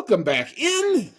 Welcome back in.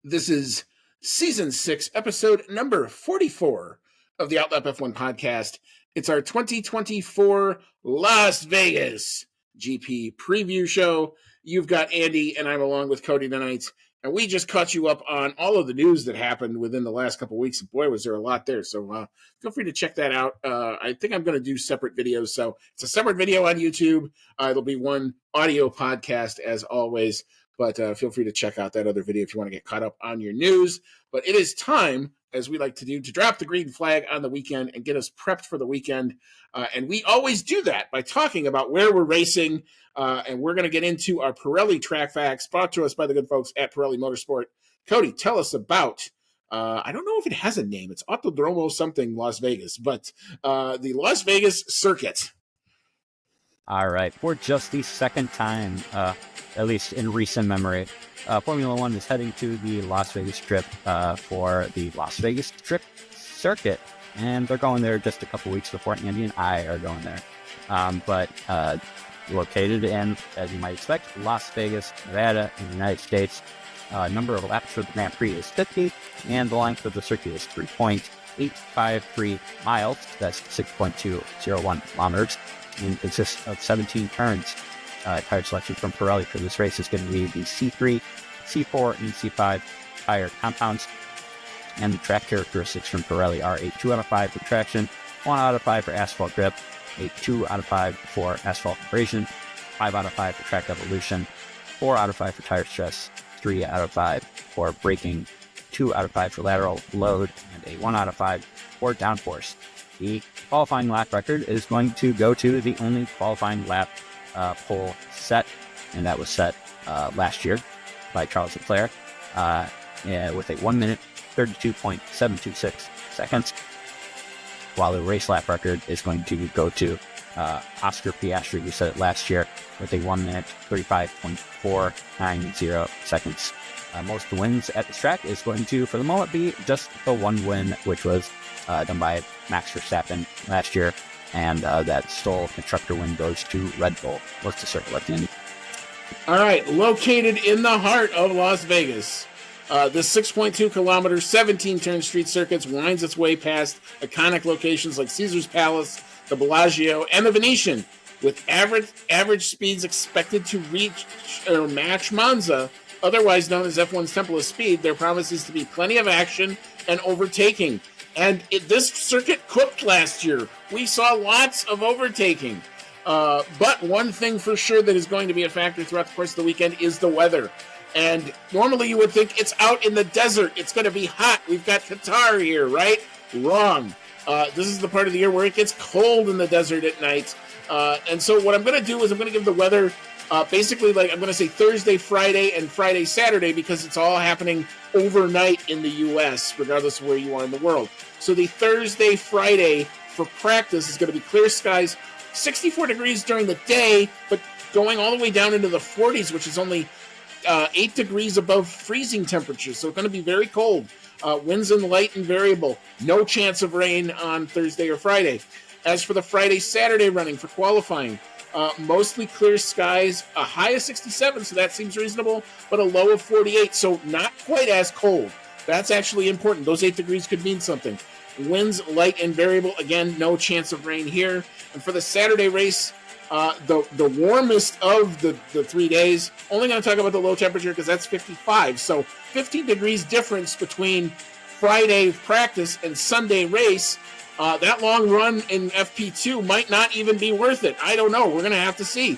This is season 6, episode number 44 of the Outlap F1 podcast. It's our 2024 Las Vegas GP preview show. You've got Andy and I'm along with Cody tonight, and we just caught you up on all of the news that happened within the last couple of weeks. Boy, was there a lot there. So feel free to check that out. I think I'm going to do separate videos. So it's a separate video on YouTube. It'll be one audio podcast as always. But feel free to check out that other video if you want to get caught up on your news. But it is time, as we like to do, to drop the green flag on the weekend and get us prepped for the weekend. And we always do that by talking about where we're racing. And we're going to get into our Pirelli track facts brought to us by the good folks at Pirelli Motorsport. Cody, tell us about, I don't know if it has a name. It's Autodromo something Las Vegas, but the Las Vegas circuit. All right. For just the second time, at least in recent memory, Formula One is heading to the Las Vegas Strip for the Las Vegas Strip circuit. And they're going there just a couple weeks before Andy and I are going there. But located in, as you might expect, Las Vegas, Nevada, in the United States. Number of laps for the Grand Prix is 50, and the length of the circuit is 3.853 miles. That's 6.201 kilometers. And consists of 17 turns. Tire selection from Pirelli for this race is going to be the C3, C4, and C5 tire compounds. And the track characteristics from Pirelli are a 2 out of 5 for traction, 1 out of 5 for asphalt grip, a 2 out of 5 for asphalt abrasion, 5 out of 5 for track evolution, 4 out of 5 for tire stress, 3 out of 5 for braking, 2 out of 5 for lateral load, and a 1 out of 5 for downforce. The qualifying lap record is going to go to the only qualifying lap pole set, and that was set last year by Charles Leclerc with a 1 minute 32.726 seconds, while the race lap record is going to go to Oscar Piastri, who set it last year, with a 1 minute 35.490 seconds. Most wins at this track is going to, for the moment, be just the one win, which was done by Max Verstappen last year, and that sole constructor win goes to Red Bull. What's the circuit like, Andy? All right, located in the heart of Las Vegas, this 6.2 kilometer, 17 turn street circuit winds its way past iconic locations like Caesar's Palace, the Bellagio, and the Venetian, with average speeds expected to reach or match Monza, otherwise known as F1's Temple of Speed. There promises to be plenty of action and overtaking. And this circuit cooked last year. We saw lots of overtaking. But one thing for sure that is going to be a factor throughout the course of the weekend is the weather. And normally you would think it's out in the desert. It's going to be hot. We've got Qatar here, right? Wrong. This is the part of the year where it gets cold in the desert at night. And so what I'm going to do is I'm going to give the weather basically, like, I'm going to say Thursday, Friday, and Friday, Saturday, because it's all happening overnight in the U.S., regardless of where you are in the world. So the Thursday, Friday for practice is going to be clear skies, 64 degrees during the day, but going all the way down into the 40s, which is only 8 degrees above freezing temperatures. So it's going to be very cold. Winds and light and variable. No chance of rain on Thursday or Friday. As for the Friday, Saturday running for qualifying, mostly clear skies, a high of 67, so that seems reasonable, but a low of 48, so not quite as cold. That's actually important. Those 8 degrees could mean something. Winds, light, and variable. Again, no chance of rain here. And for the Saturday race, the warmest of the 3 days, only going to talk about the low temperature because that's 55. So 15 degrees difference between Friday practice and Sunday race. That long run in FP2 might not even be worth it. I don't know. We're going to have to see.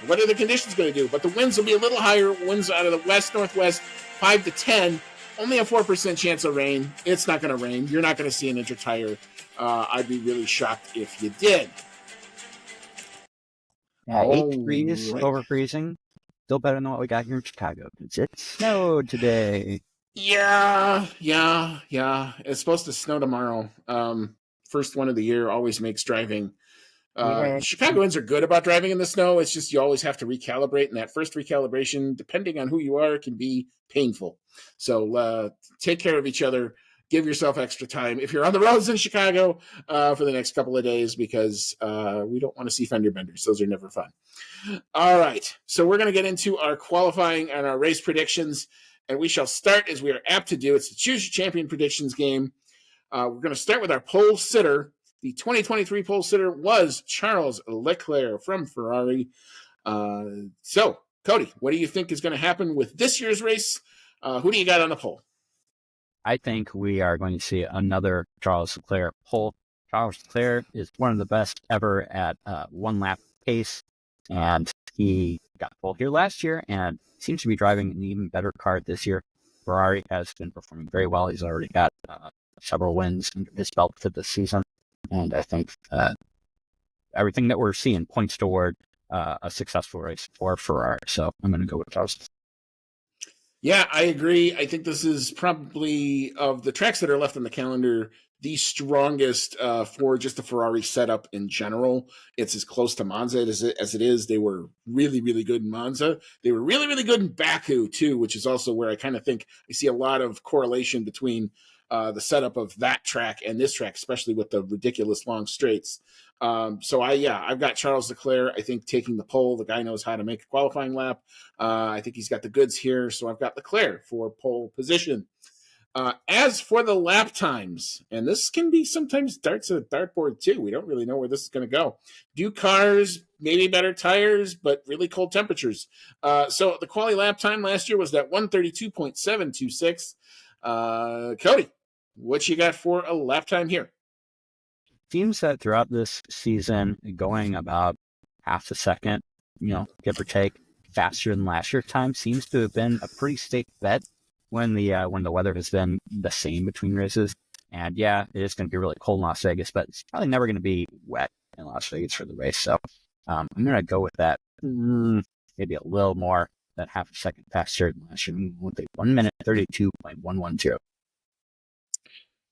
What are the conditions going to do? But the winds will be a little higher. Winds out of the west-northwest, 5 to 10. Only a 4% chance of rain. It's not going to rain. You're not going to see an inch tire. I'd be really shocked if you did. Yeah, 8 degrees over freezing. Still better than what we got here in Chicago, because it snowed today. Yeah. It's supposed to snow tomorrow. First one of the year always makes driving. Chicagoans are good about driving in the snow. It's just you always have to recalibrate, and that first recalibration, depending on who you are, can be painful. So take care of each other. give yourself extra time if you're on the roads in Chicago for the next couple of days, because we don't want to see fender benders. Those are never fun. All right, so we're going to get into our qualifying and our race predictions, and we shall start as we are apt to do. It's the Choose Your Champion predictions game. We're going to start with our pole sitter. The 2023 pole sitter was Charles Leclerc from Ferrari. So, Cody, what do you think is going to happen with this year's race? Who do you got on the pole? I think we are going to see another Charles Leclerc pole. Charles Leclerc is one of the best ever at one lap pace, and he got pole here last year and seems to be driving an even better car this year. Ferrari has been performing very well. He's already got several wins under his belt for this season, and I think everything that we're seeing points toward a successful race for Ferrari. So I'm going to go with Charles. Yeah, I agree. I think this is probably, of the tracks that are left on the calendar, the strongest for just the Ferrari setup in general. It's as close to Monza as it is. They were really, really good in Monza. They were really, really good in Baku, too, which is also where I kind of think I see a lot of correlation between the setup of that track and this track, especially with the ridiculous long straights. I've got Charles Leclerc, I think, taking the pole. The guy knows how to make a qualifying lap. I think he's got the goods here, so I've got Leclerc for pole position. As for the lap times, and this can be sometimes darts at a dartboard too. We don't really know where this is going to go. New cars, maybe better tires, but really cold temperatures. So the quali lap time last year was that 132.726. Cody, what you got for a lap time here? Seems that throughout this season, going about half a second, give or take, faster than last year's time seems to have been a pretty safe bet when the weather has been the same between races. And yeah, it is going to be really cold in Las Vegas, but it's probably never going to be wet in Las Vegas for the race. So I'm going to go with that. Maybe a little more than half a second faster than last year. With a 1 minute 32.110.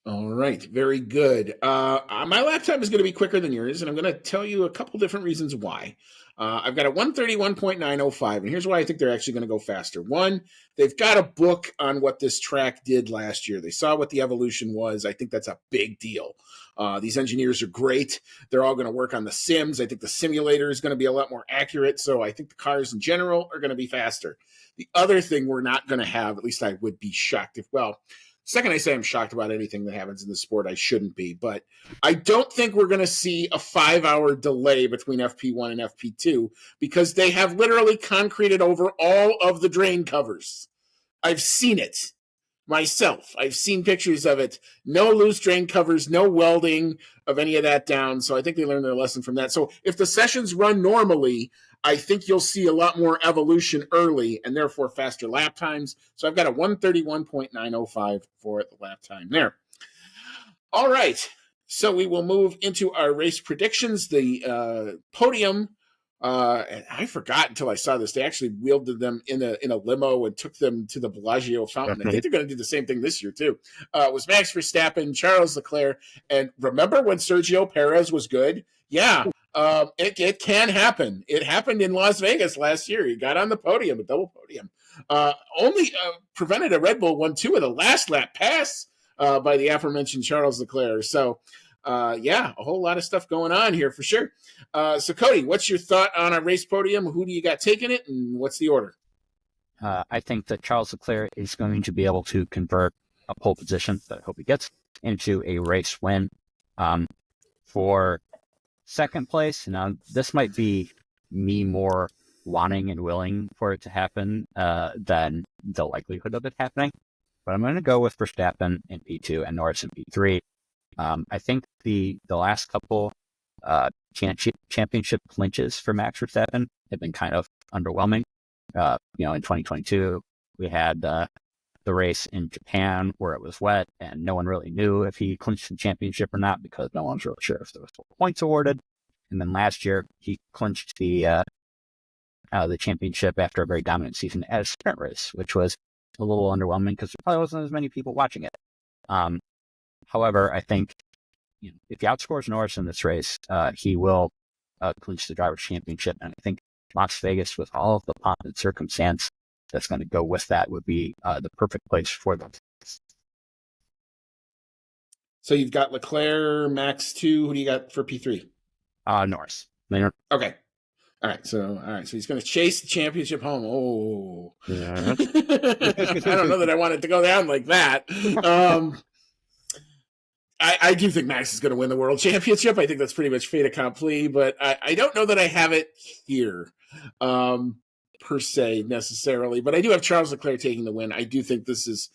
All right, very good. My lap time is going to be quicker than yours, and I'm going to tell you a couple different reasons why. I've got a 131.905, and here's why I think they're actually going to go faster. One, they've got a book on what this track did last year. They saw what the evolution was. I think that's a big deal. These engineers are great. They're all going to work on the sims. I think the simulator is going to be a lot more accurate, so I think the cars in general are going to be faster. The other thing we're not going to have, at least I would be shocked if, second I say I'm shocked about anything that happens in the sport, I shouldn't be. But I don't think we're going to see a 5-hour delay between FP1 and FP2 because they have literally concreted over all of the drain covers. I've seen it myself. I've seen pictures of it. No loose drain covers, no welding of any of that down. So I think they learned their lesson from that. So if the sessions run normally, I think you'll see a lot more evolution early and therefore faster lap times. So I've got a 131.905 for the lap time there. All right. So we will move into our race predictions. The podium, and I forgot until I saw this. They actually wheeled them in a limo and took them to the Bellagio fountain. I think they're going to do the same thing this year too. It was Max Verstappen, Charles Leclerc, and remember when Sergio Perez was good? Yeah. It can happen. It happened in Las Vegas last year. He got on the podium, a double podium. Only prevented a Red Bull 1-2 with a last lap pass by the aforementioned Charles Leclerc. So, a whole lot of stuff going on here for sure. So, Cody, what's your thought on our race podium? Who do you got taking it, and what's the order? I think that Charles Leclerc is going to be able to convert a pole position that I hope he gets into a race win. For second place, now this might be me more wanting and willing for it to happen than the likelihood of it happening. But I'm going to go with Verstappen in P2 and Norris in P3. I think the last couple championship clinches for Max Verstappen have been kind of underwhelming. In 2022, we had the race in Japan where it was wet and no one really knew if he clinched the championship or not because no one's really sure if there was points awarded. And then last year, he clinched the championship after a very dominant season at a sprint race, which was a little underwhelming because there probably wasn't as many people watching it. However, I think if he outscores Norris in this race, he will clinch the Drivers' Championship. And I think Las Vegas, with all of the pomp and circumstance that's going to go with that, would be the perfect place for them. So you've got Leclerc, Max 2. Who do you got for P3? Norris. Later. Okay. All right. So he's going to chase the championship home. Oh. Yeah. I don't know that I want it to go down like that. I do think Max is going to win the world championship. I think that's pretty much fait accompli, but I don't know that I have it here per se necessarily. But I do have Charles Leclerc taking the win. I do think this is,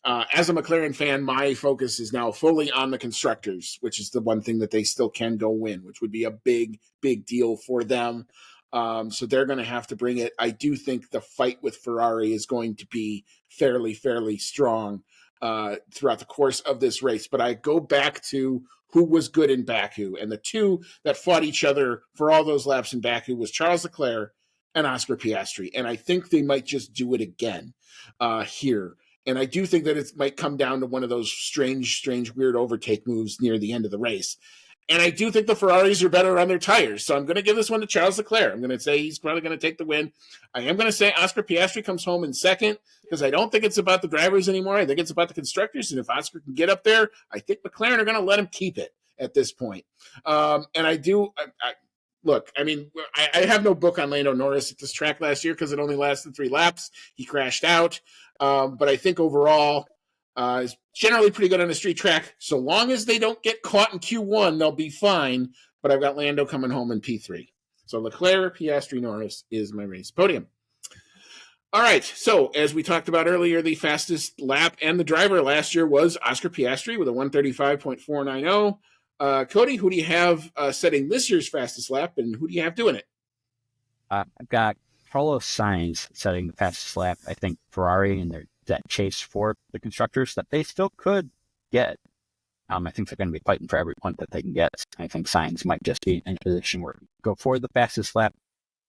as a McLaren fan, my focus is now fully on the constructors, which is the one thing that they still can go win, which would be a big, big deal for them. So they're going to have to bring it. I do think the fight with Ferrari is going to be fairly, fairly strong throughout the course of this race. But I go back to who was good in Baku. And the two that fought each other for all those laps in Baku was Charles Leclerc and Oscar Piastri. And I think they might just do it again here. And I do think that it might come down to one of those strange, weird overtake moves near the end of the race. And I do think the Ferraris are better on their tires. So I'm going to give this one to Charles Leclerc. I'm going to say he's probably going to take the win. I am going to say Oscar Piastri comes home in second because I don't think it's about the drivers anymore. I think it's about the constructors. And if Oscar can get up there, I think McLaren are going to let him keep it at this point. And I do look, I mean, I have no book on Lando Norris at this track last year because it only lasted 3 laps. He crashed out. But I think overall, is generally pretty good on a street track. So long as they don't get caught in Q1, they'll be fine. But I've got Lando coming home in P3. So Leclerc, Piastri, Norris is my race podium. All right. So as we talked about earlier, the fastest lap and the driver last year was Oscar Piastri with a 135.490. Cody, who do you have setting this year's fastest lap, and who do you have doing it? I've got Carlos Sainz setting the fastest lap. I think Ferrari and that chase for the constructors that they still could get. I think they're going to be fighting for every point that they can get. I think Sainz might just be in a position where go for the fastest lap.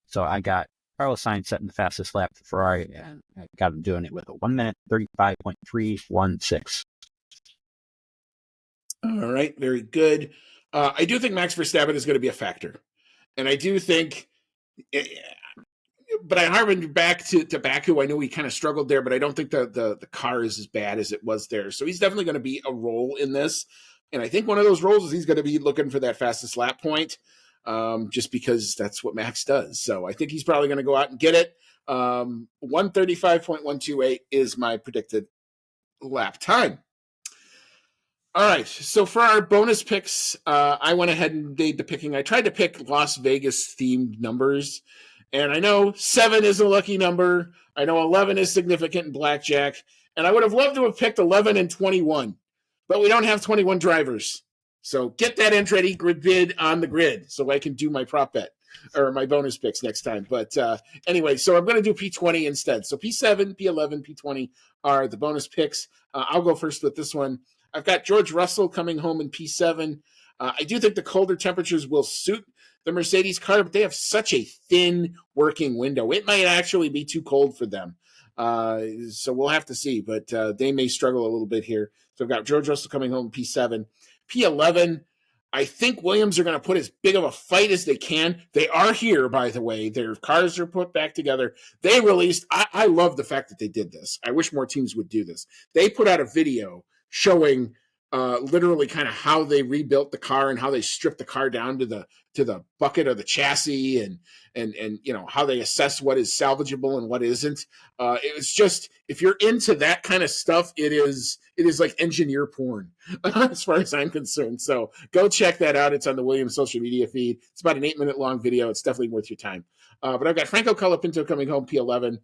So I got Carlos Sainz setting the fastest lap for Ferrari, and I got him doing it with a 1 minute 35.316. All right, very good. I do think Max Verstappen is going to be a factor, and I do think. But I harkened back to Baku. I know he kind of struggled there, but I don't think the car is as bad as it was there. So he's definitely going to be a role in this. And I think one of those roles is he's going to be looking for that fastest lap point, just because that's what Max does. So I think he's probably going to go out and get it. 135.128 is my predicted lap time. All right. So for our bonus picks, I went ahead and made the picking. I tried to pick Las Vegas themed numbers. And I know 7 is a lucky number. I know 11 is significant in blackjack. And I would have loved to have picked 11 and 21. But we don't have 21 drivers. So get that entry grid on the grid so I can do my prop bet or my bonus picks next time. But anyway, so I'm going to do P20 instead. So P7, P11, P20 are the bonus picks. I'll go first with this one. I've got George Russell coming home in P7. I do think the colder temperatures will suit the Mercedes car, but they have such a thin working window. It might actually be too cold for them. So we'll have to see, but they may struggle a little bit here. So I've got George Russell coming home P7. P11, I think Williams are going to put as big of a fight as they can. They are here, by the way. Their cars are put back together. They released, I love the fact that they did this. I wish more teams would do this. They put out a video showing literally kind of how they rebuilt the car and how they stripped the car down to the bucket of the chassis and you know how they assess what is salvageable and what isn't. It was just, if you're into that kind of stuff, it is like engineer porn as far as I'm concerned. So go check that out. It's on the Williams social media feed. It's about an 8-minute long video. It's definitely worth your time. But I've got Franco Colapinto coming home P11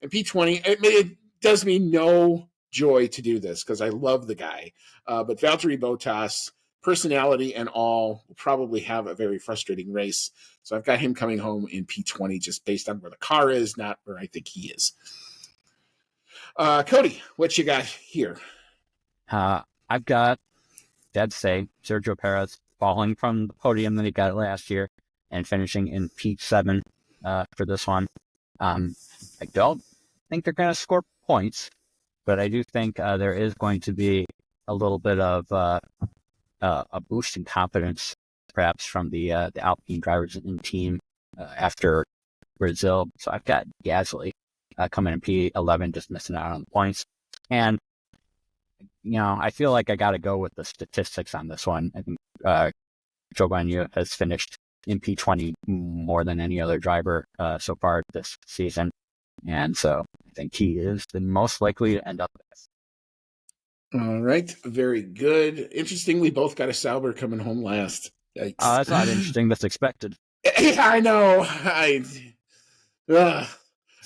and P20. It does me no joy to do this because I love the guy. But Valtteri Bottas, personality and all, will probably have a very frustrating race. So I've got him coming home in P20 just based on where the car is, not where I think he is. Cody, what you got here? I've got, I'd say, Sergio Perez falling from the podium that he got last year and finishing in P7 for this one. I don't think they're going to score points, but I do think there is going to be a little bit of a boost in confidence, perhaps from the Alpine drivers in team after Brazil. So I've got Gasly coming in P11, just missing out on the points. And I feel like I got to go with the statistics on this one. I think Joe Guanyu has finished in P20 more than any other driver so far this season. And so I think he is the most likely to end up there. All right. Very good. Interesting. We both got a Sauber coming home last. Yikes. That's not interesting. That's expected. I know.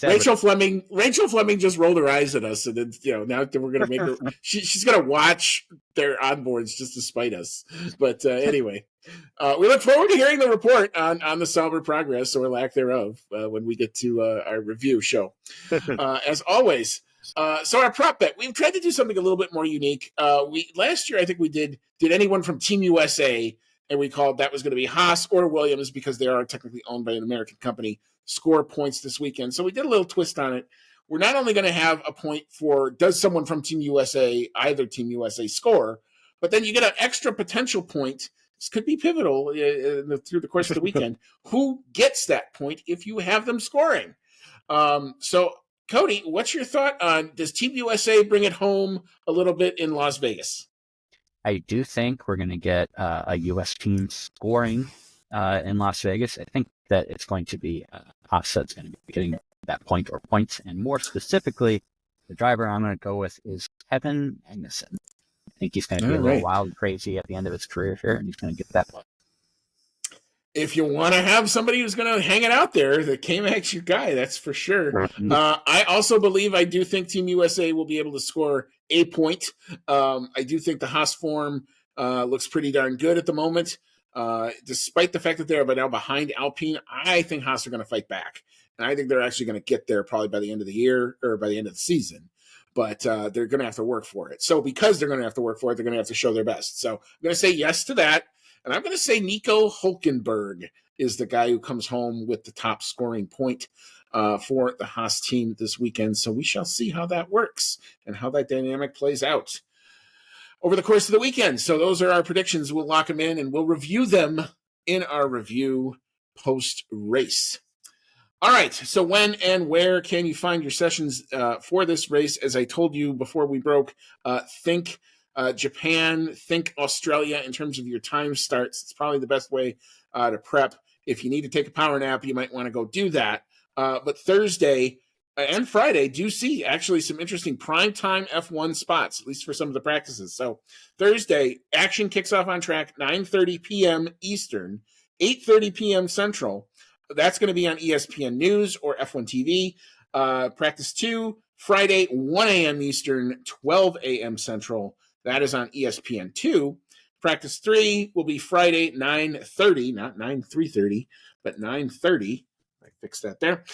Rachel Fleming just rolled her eyes at us, and then now that we're gonna make her, she's gonna watch their onboards just to spite us. But anyway, we look forward to hearing the report on the Sauber progress or lack thereof when we get to our review show. As always, so our prop bet, we've tried to do something a little bit more unique. Last year I think we did anyone from Team USA, and we called that was going to be Haas or Williams because they are technically owned by an American company, score points this weekend. So we did a little twist on it. We're not only going to have a point for does someone from Team USA, either Team USA, score, but then you get an extra potential point. This could be pivotal through the course of the weekend. Who gets that point if you have them scoring? So, Cody, what's your thought on does Team USA bring it home a little bit in Las Vegas? I do think we're going to get a U.S. team scoring in Las Vegas. I think that it's going to be Haas that's going to be getting that point or points. And more specifically, the driver I'm going to go with is Kevin Magnussen. I think he's going to be a little wild and crazy at the end of his career here, and he's going to get that point. If you want to have somebody who's going to hang it out there, the K-Mag's your guy, that's for sure. I also I do think Team USA will be able to score a point. I do think the Haas form looks pretty darn good at the moment. Despite the fact that they're now behind Alpine, I think Haas are going to fight back. And I think they're actually going to get there probably by the end of the year or by the end of the season. But they're going to have to work for it. So because they're going to have to work for it, they're going to have to show their best. So I'm going to say yes to that. And I'm going to say Nico Hülkenberg is the guy who comes home with the top scoring point for the Haas team this weekend. So we shall see how that works and how that dynamic plays out over the course of the weekend. So those are our predictions. We'll lock them in and we'll review them in our review post-race. All right, so when and where can you find your sessions for this race? As I told you before we broke, think Japan, think Australia in terms of your time starts. It's probably the best way to prep. If you need to take a power nap, you might want to go do that. But Thursday and Friday do see actually some interesting primetime F1 spots, at least for some of the practices. So Thursday, action kicks off on track 9:30 p.m. Eastern, 8:30 p.m. Central. That's going to be on ESPN News or F1 TV. Practice 2, Friday, 1 a.m. Eastern, 12 a.m. Central. That is on ESPN2. Practice 3 will be Friday, 9:30, not 9:3:30, but 9:30. I fixed that there.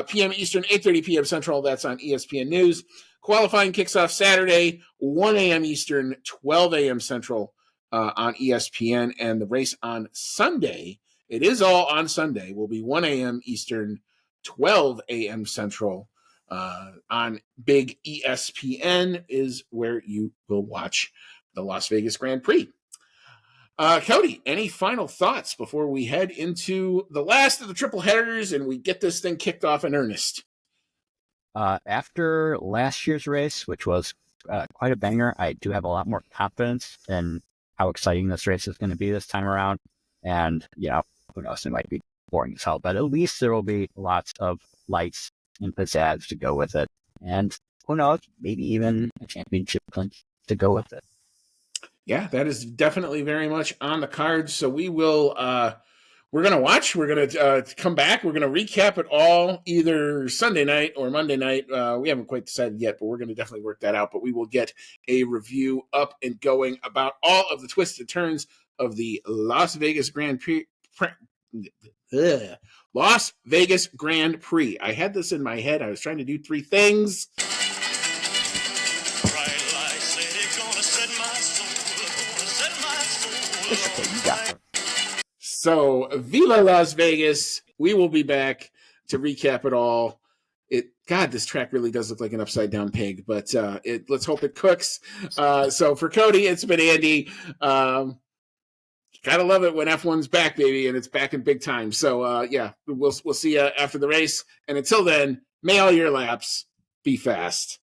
p.m. Eastern, 8:30 p.m. Central. That's on ESPN News. Qualifying kicks off Saturday, 1 a.m. Eastern, 12 a.m. Central on ESPN. And the race on Sunday, it is all on Sunday, will be 1 a.m. Eastern, 12 a.m. Central. On big ESPN is where you will watch the Las Vegas Grand Prix. Cody, any final thoughts before we head into the last of the triple headers and we get this thing kicked off in earnest? After last year's race, which was quite a banger, I do have a lot more confidence in how exciting this race is going to be this time around. And, who knows, it might be boring as hell, but at least there will be lots of lights and pizzazz to go with it. And who knows, maybe even a championship clinch to go with it. Yeah, that is definitely very much on the cards. So we will, we're going to watch. We're going to come back. We're going to recap it all either Sunday night or Monday night. We haven't quite decided yet, but we're going to definitely work that out. But we will get a review up and going about all of the twists and turns of the Las Vegas Grand Prix. Las Vegas Grand Prix. I had this in my head. I was trying to do three things. So, Viva Las Vegas. We will be back to recap it all. God, this track really does look like an upside down pig, but let's hope it cooks. So for Cody, it's been Andy. Gotta love it when F1's back, baby, and it's back in big time. So we'll see you after the race. And until then, may all your laps be fast.